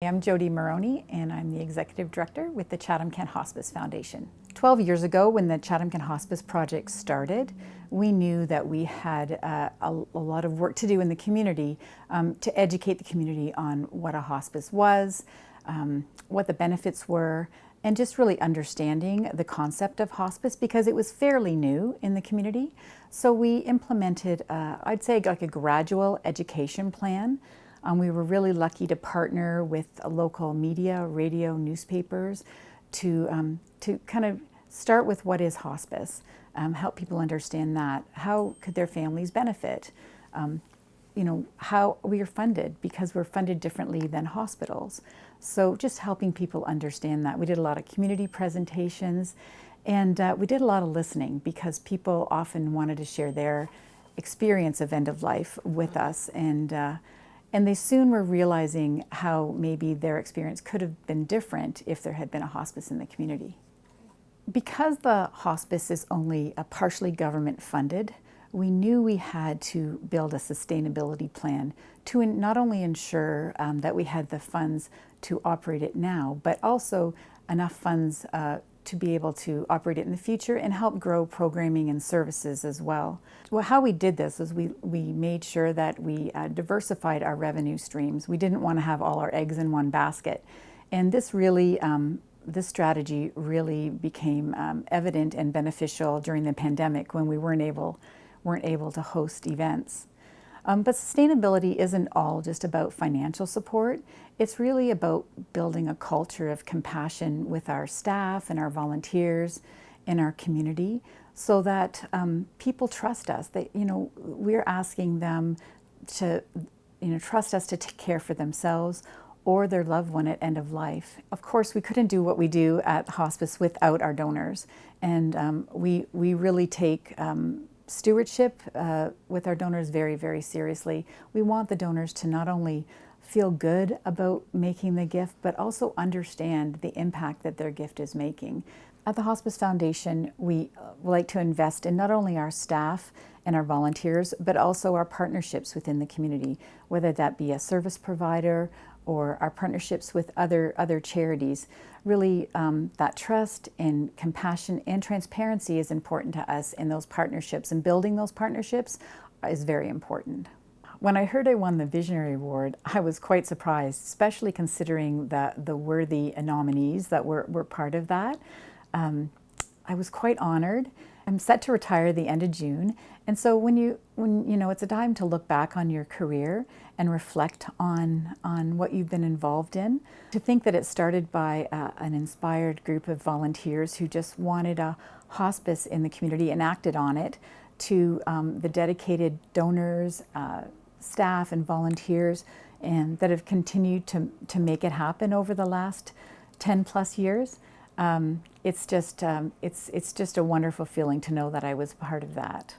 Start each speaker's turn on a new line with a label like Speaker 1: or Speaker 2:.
Speaker 1: I'm Jodi Maroney, and I'm the Executive Director with the Chatham-Kent Hospice Foundation. 12 years ago, when the Chatham-Kent Hospice project started, we knew that we had a lot of work to do in the community to educate the community on what a hospice was, what the benefits were, and just really understanding the concept of hospice because it was fairly new in the community. So we implemented, I'd say, like a gradual education plan. We were really lucky to partner with local media, radio, newspapers to kind of start with what is hospice, help people understand that. How could their families benefit? How we are funded, because we're funded differently than hospitals. So just helping people understand that. We did a lot of community presentations, and we did a lot of listening because people often wanted to share their experience of end of life with us, and they soon were realizing how maybe their experience could have been different if there had been a hospice in the community. Because the hospice is only partially government funded, we knew we had to build a sustainability plan to not only ensure that we had the funds to operate it now, but also enough funds to be able to operate it in the future and help grow programming and services as well. Well, how we did this is we made sure that we diversified our revenue streams. We didn't want to have all our eggs in one basket. And this really, this strategy really became evident and beneficial during the pandemic when we weren't able to host events. But sustainability isn't all just about financial support. It's really about building a culture of compassion with our staff and our volunteers in our community so that people trust us. That, we're asking them to trust us to take care for themselves or their loved one at end of life. Of course, we couldn't do what we do at hospice without our donors. And we really take stewardship with our donors very, very seriously. We want the donors to not only feel good about making the gift, but also understand the impact that their gift is making. At the Hospice Foundation, we like to invest in not only our staff and our volunteers, but also our partnerships within the community, whether that be a service provider or our partnerships with other charities. Really, that trust and compassion and transparency is important to us in those partnerships, and building those partnerships is very important. When I heard I won the Visionary Award, I was quite surprised, especially considering the worthy nominees that were part of that. I was quite honored. I'm set to retire the end of June, and so when it's a time to look back on your career and reflect on what you've been involved in. To think that it started by an inspired group of volunteers who just wanted a hospice in the community and acted on it, to the dedicated donors, staff, and volunteers, and that have continued to make it happen over the last 10 plus years. It's just a wonderful feeling to know that I was part of that.